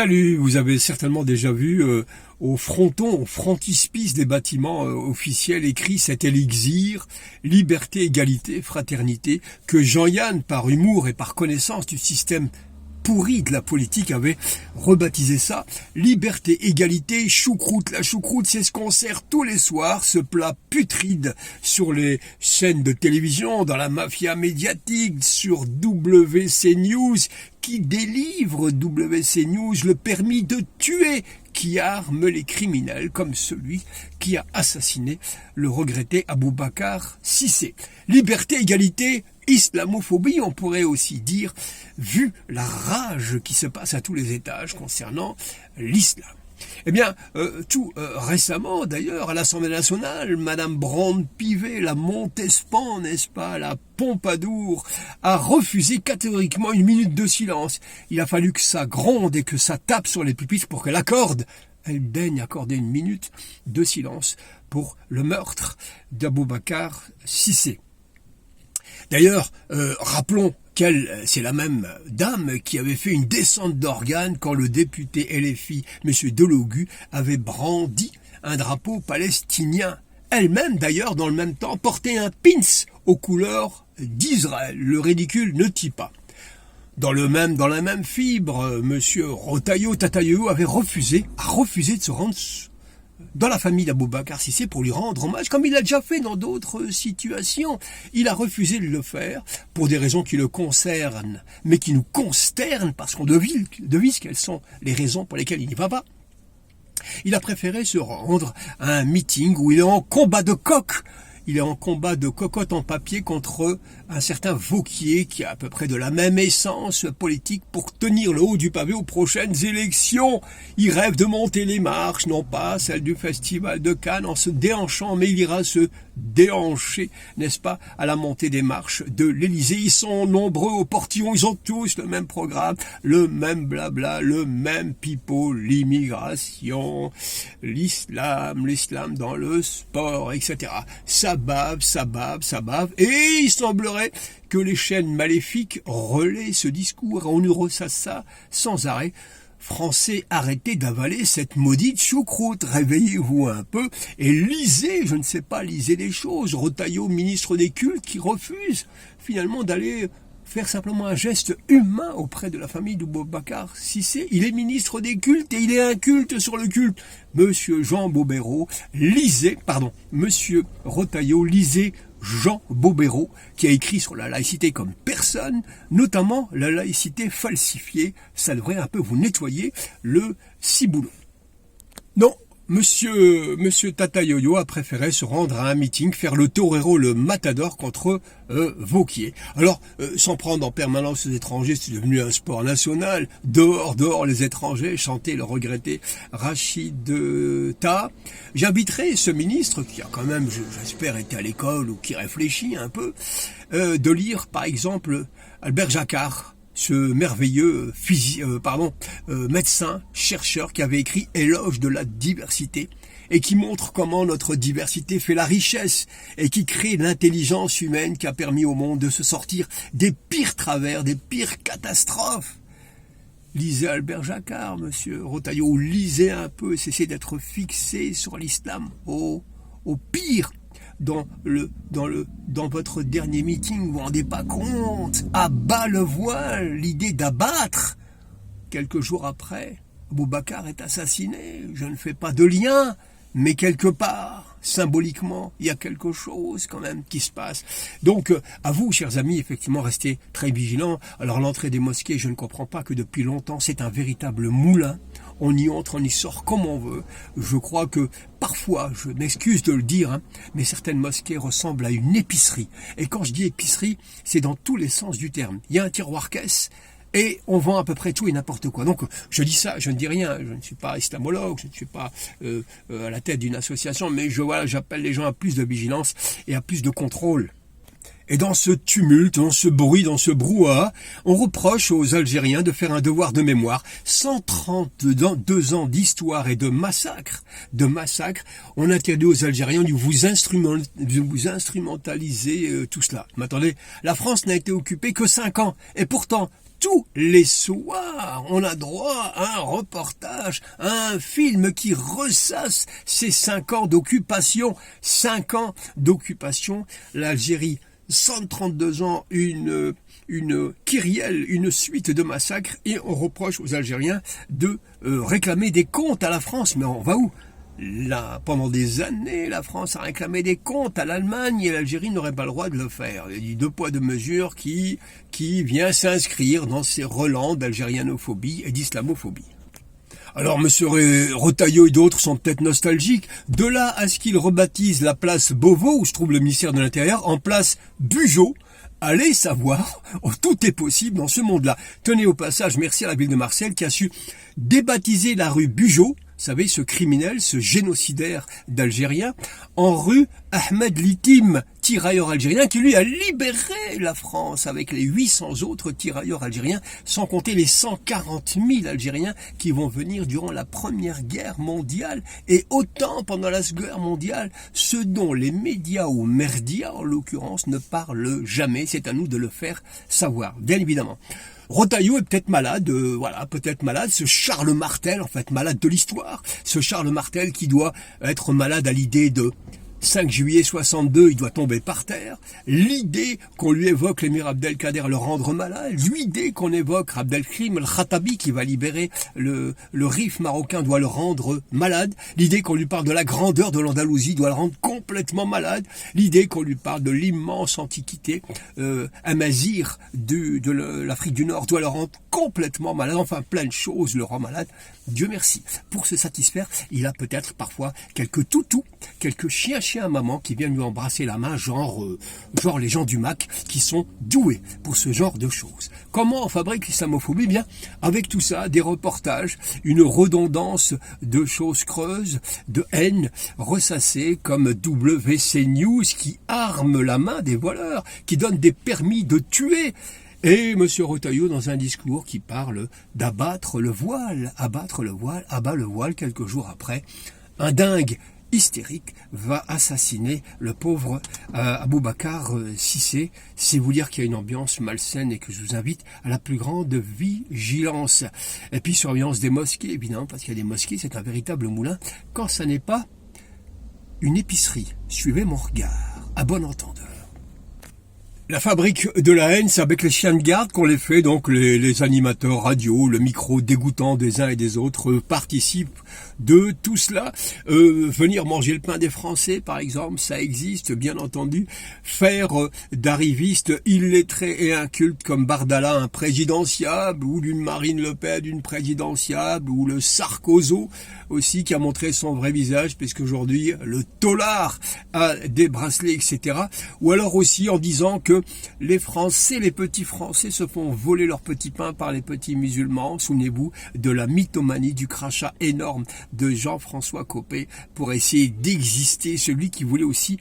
Salut, vous avez certainement déjà vu au fronton, au frontispice des bâtiments officiels écrit cet élixir, liberté, égalité, fraternité, que Jean-Yann, par humour et par connaissance du système pourri de la politique, avait rebaptisé ça liberté, égalité, choucroute. La choucroute, c'est ce qu'on sert tous les soirs, ce plat putride sur les chaînes de télévision, dans la mafia médiatique, sur WC News, qui délivre WC News le permis de tuer, qui arme les criminels, comme celui qui a assassiné le regretté Aboubacar Cissé. Liberté, égalité, islamophobie, on pourrait aussi dire, vu la rage qui se passe à tous les étages concernant l'islam. Eh bien, tout récemment, d'ailleurs, à l'Assemblée nationale, Madame Brande-Pivet, la Montespan, n'est-ce pas, la Pompadour, a refusé catégoriquement une minute de silence. Il a fallu que ça gronde et que ça tape sur les pupitres pour qu'elle accorde. Elle daigne accorder une minute de silence pour le meurtre d'Aboubacar Cissé. D'ailleurs, rappelons qu'elle, c'est la même dame qui avait fait une descente d'organes quand le député LFI, M. Delogu, avait brandi un drapeau palestinien. Elle-même, d'ailleurs, dans le même temps, portait un pins aux couleurs d'Israël. Le ridicule ne tue pas. Dans la même fibre, M. Rotaillot Tataillou a refusé de se rendre dans la famille d'Aboubacar Cissé pour lui rendre hommage, comme il l'a déjà fait dans d'autres situations. Il a refusé de le faire pour des raisons qui le concernent, mais qui nous consternent parce qu'on devise quelles sont les raisons pour lesquelles il n'y va pas. Il a préféré se rendre à un meeting où il est en combat de coq. Il est en combat de cocotte en papier contre un certain Vauquier qui a à peu près de la même essence politique pour tenir le haut du pavé aux prochaines élections. Il rêve de monter les marches, non pas celles du Festival de Cannes en se déhanchant, mais il ira se déhancher, n'est-ce pas, à la montée des marches de l'Élysée. Ils sont nombreux au portillon, ils ont tous le même programme, le même blabla, le même pipeau, l'immigration, l'islam dans le sport, etc. Ça bave, et il semblerait que les chaînes maléfiques relaient ce discours, on nous ressasse ça sans arrêt. Français, arrêtez d'avaler cette maudite choucroute, réveillez-vous un peu et lisez, lisez les choses. Rotaillot, ministre des cultes, qui refuse finalement d'aller faire simplement un geste humain auprès de la famille d'Aboubacar Cissé. Il est ministre des cultes et il est inculte sur le culte. Monsieur Rotaillot, lisez Jean Bobéro, qui a écrit sur la laïcité comme personne, notamment la laïcité falsifiée. Ça devrait un peu vous nettoyer le ciboulot. Non, Monsieur Tatayoyo a préféré se rendre à un meeting, faire le torero, le matador contre Vauquier. Alors, s'en prendre en permanence aux étrangers, c'est devenu un sport national. Dehors les étrangers, chantait le regretté Rachid Ta. J'inviterai ce ministre, qui a quand même, j'espère, été à l'école ou qui réfléchit un peu, de lire, par exemple, Albert Jacquard, ce merveilleux médecin, chercheur qui avait écrit Éloge de la diversité et qui montre comment notre diversité fait la richesse et qui crée l'intelligence humaine qui a permis au monde de se sortir des pires travers, des pires catastrophes. Lisez Albert Jacquard, monsieur Rotaillot, lisez un peu, cessez d'être fixé sur l'islam au pire. Dans votre dernier meeting, vous vous rendez pas compte, à bas le voile, l'idée d'abattre. Quelques jours après, Aboubacar est assassiné. Je ne fais pas de lien, mais quelque part, symboliquement, il y a quelque chose quand même qui se passe. Donc, à vous, chers amis, effectivement, restez très vigilants. Alors, l'entrée des mosquées, je ne comprends pas que depuis longtemps, c'est un véritable moulin. On y entre, on y sort comme on veut. Je crois que parfois, je m'excuse de le dire, mais certaines mosquées ressemblent à une épicerie. Et quand je dis épicerie, c'est dans tous les sens du terme. Il y a un tiroir-caisse et on vend à peu près tout et n'importe quoi. Donc, je dis ça, je ne dis rien. Je ne suis pas islamologue, je ne suis pas à la tête d'une association, mais j'appelle les gens à plus de vigilance et à plus de contrôle. Et dans ce tumulte, dans ce bruit, dans ce brouhaha, on reproche aux Algériens de faire un devoir de mémoire. 132 ans d'histoire et de massacre, on interdit aux Algériens de vous instrumentaliser tout cela. Mais attendez, la France n'a été occupée que 5 ans, et pourtant, tous les soirs, on a droit à un reportage, à un film qui ressasse ces 5 ans d'occupation. 5 ans d'occupation, l'Algérie, 132 ans, une kyrielle, une suite de massacres, et on reproche aux Algériens de réclamer des comptes à la France. Mais on va où ? Là, pendant des années, la France a réclamé des comptes à l'Allemagne et l'Algérie n'aurait pas le droit de le faire. Il y a 2 poids 2 mesures qui vient s'inscrire dans ces relents d'algérianophobie et d'islamophobie. Alors, M. Retailleau et d'autres sont peut-être nostalgiques. De là à ce qu'ils rebaptisent la place Beauvau, où se trouve le ministère de l'Intérieur, en place Bugeaud. Allez savoir, tout est possible dans ce monde-là. Tenez au passage, merci à la ville de Marseille qui a su débaptiser la rue Bugeaud, vous savez, ce criminel, ce génocidaire d'Algériens, en rue Ahmed Litim, tirailleur algérien, qui lui a libéré la France avec les 800 autres tirailleurs algériens, sans compter les 140 000 Algériens qui vont venir durant la Première Guerre mondiale, et autant pendant la Seconde Guerre mondiale, ce dont les médias ou merdias, en l'occurrence, ne parlent jamais. C'est à nous de le faire savoir, bien évidemment. Retailleau est peut-être malade, ce Charles Martel, en fait, malade de l'histoire, ce Charles Martel qui doit être malade à l'idée de 5 juillet 62, il doit tomber par terre. L'idée qu'on lui évoque l'émir Abdelkader le rendre malade, l'idée qu'on évoque Abdelkrim el-Khattabi qui va libérer le Rif marocain doit le rendre malade. L'idée qu'on lui parle de la grandeur de l'Andalousie doit le rendre complètement malade. L'idée qu'on lui parle de l'immense antiquité amazigh de l'Afrique du Nord doit le rendre complètement malade. Enfin, plein de choses le rend malade. Dieu merci. Pour se satisfaire, il a peut-être parfois quelques toutous, quelques chiens à maman qui viennent lui embrasser la main, genre les gens du MAC qui sont doués pour ce genre de choses. Comment on fabrique l'islamophobie ? Bien, avec tout ça, des reportages, une redondance de choses creuses, de haine ressassée comme WC News qui arme la main des voleurs, qui donne des permis de tuer. Et M. Retailleau, dans un discours qui parle d'abattre le voile, abat le voile quelques jours après, un dingue hystérique va assassiner le pauvre Aboubacar Cissé. C'est vous dire qu'il y a une ambiance malsaine et que je vous invite à la plus grande vigilance. Et puis surveillance des mosquées, évidemment, parce qu'il y a des mosquées, c'est un véritable moulin, quand ça n'est pas une épicerie. Suivez mon regard, à bon entendeur. La fabrique de la haine, c'est avec les chiens de garde qu'on les fait, donc les animateurs radio, le micro dégoûtant des uns et des autres participent de tout cela. Venir manger le pain des Français, par exemple, ça existe, bien entendu. Faire d'arrivistes illettrés et incultes comme Bardala un présidentiable, ou d'une Marine Le Pen une présidentiable, ou le Sarkozy aussi qui a montré son vrai visage, puisqu'aujourd'hui le tolard a des bracelets, etc. Ou alors aussi en disant que les Français, les petits Français se font voler leur petit pain par les petits musulmans. Souvenez-vous de la mythomanie, du crachat énorme de Jean-François Copé pour essayer d'exister, celui qui voulait aussi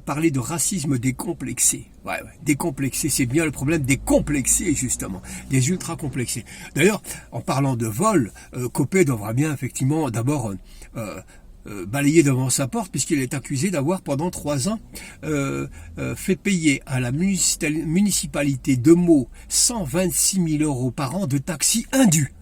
parler de racisme décomplexé. Ouais, décomplexé, c'est bien le problème des complexés, justement, des ultra-complexés. D'ailleurs, en parlant de vol, Copé devra bien effectivement d'abord balayé devant sa porte, puisqu'il est accusé d'avoir pendant 3 ans fait payer à la municipalité de Meaux 126 000 € par an de taxis indus.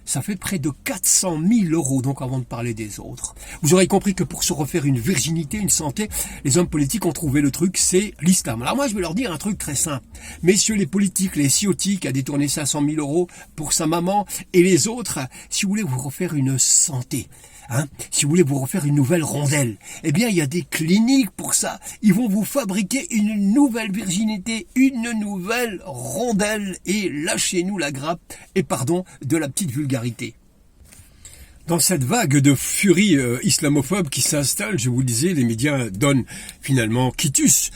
Ça fait près de 400 000 €, donc avant de parler des autres. Vous aurez compris que pour se refaire une virginité, une santé, les hommes politiques ont trouvé le truc, c'est l'islam. Alors moi, je vais leur dire un truc très simple. Messieurs les politiques, les Ciotti qui a détourné 500 000 € pour sa maman, et les autres, si vous voulez vous refaire une santé, si vous voulez vous refaire une nouvelle rondelle, eh bien il y a des cliniques pour ça. Ils vont vous fabriquer une nouvelle virginité, une nouvelle rondelle, et lâchez-nous la grappe, et pardon de la petite vulgarité. Dans cette vague de furie islamophobe qui s'installe, je vous le disais, les médias donnent finalement quitus,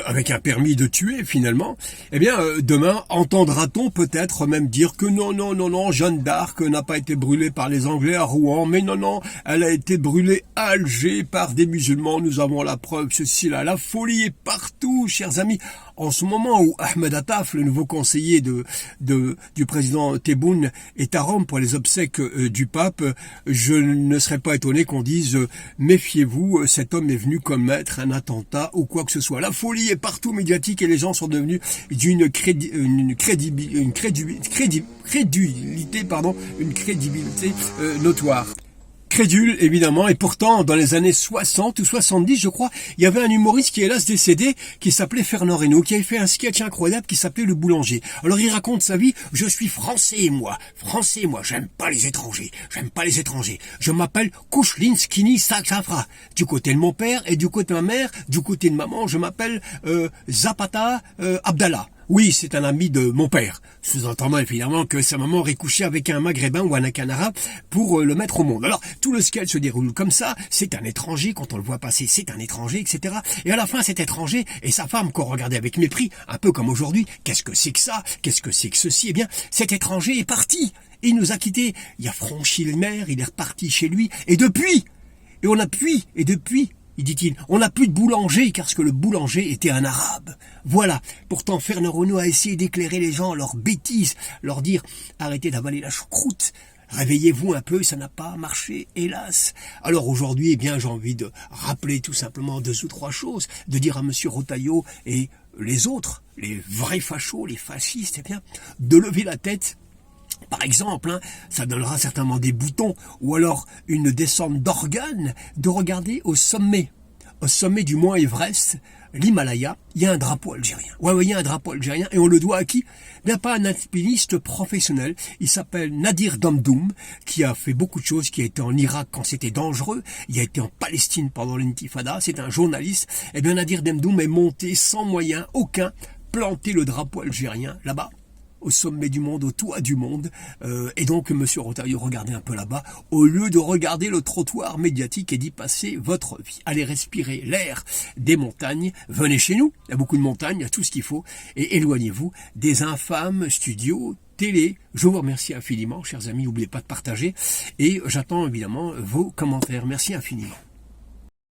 avec un permis de tuer finalement. Eh bien, demain, entendra-t-on peut-être même dire que non, Jeanne d'Arc n'a pas été brûlée par les Anglais à Rouen, mais non, elle a été brûlée à Alger par des musulmans, nous avons la preuve, ceci là. La folie est partout, chers amis. En ce moment où Ahmed Attaf, le nouveau conseiller du président Tebboune, est à Rome pour les obsèques du pape, je ne serais pas étonné qu'on dise méfiez-vous, cet homme est venu commettre un attentat ou quoi que ce soit. La folie est partout médiatique et les gens sont devenus d'une crédibilité notoire. Crédule, évidemment, et pourtant, dans les années 60 ou 70, je crois, il y avait un humoriste qui est hélas décédé, qui s'appelait Fernand Reynaud, qui avait fait un sketch incroyable qui s'appelait Le Boulanger. Alors il raconte sa vie, je suis français, moi, j'aime pas les étrangers, je m'appelle Kouchlin Skinny Saksafra, du côté de mon père et du côté de ma mère, du côté de maman, je m'appelle Zapata Abdallah. Oui, c'est un ami de mon père, sous-entendant évidemment que sa maman aurait couché avec un maghrébin ou un arabe pour le mettre au monde. Alors, tout le sketch se déroule comme ça, c'est un étranger, quand on le voit passer, c'est un étranger, etc. Et à la fin, cet étranger et sa femme qu'on regardait avec mépris, un peu comme aujourd'hui, qu'est-ce que c'est que ça, qu'est-ce que c'est que ceci? Eh bien, cet étranger est parti, il nous a quittés, il a franchi les mers, il est reparti chez lui, et depuis, il dit-il, on n'a plus de boulanger, car ce que le boulanger était un arabe. Voilà. Pourtant, Fernand Reynaud a essayé d'éclairer les gens, leurs bêtises, leur dire, arrêtez d'avaler la choucroute. Réveillez-vous un peu, ça n'a pas marché, hélas. Alors aujourd'hui, eh bien, j'ai envie de rappeler tout simplement 2 ou 3 choses, de dire à monsieur Rotaillot et les autres, les vrais fachos, les fascistes, eh bien, de lever la tête. Par exemple, ça donnera certainement des boutons, ou alors une descente d'organes, de regarder au sommet du mont Everest, l'Himalaya, il y a un drapeau algérien. Ouais, il y a un drapeau algérien, et on le doit à qui? Bien pas un alpiniste professionnel, il s'appelle Nadir Damdoum, qui a fait beaucoup de choses, qui a été en Irak quand c'était dangereux, il a été en Palestine pendant l'intifada, c'est un journaliste. Eh bien Nadir Damdoum est monté sans moyen aucun, planter le drapeau algérien là-bas, au sommet du monde, au toit du monde, et donc monsieur Rotaillot, regardez un peu là-bas, au lieu de regarder le trottoir médiatique et d'y passer votre vie. Allez respirer l'air des montagnes, venez chez nous, il y a beaucoup de montagnes, il y a tout ce qu'il faut, et éloignez-vous des infâmes studios télé. Je vous remercie infiniment, chers amis, n'oubliez pas de partager, et j'attends évidemment vos commentaires. Merci infiniment.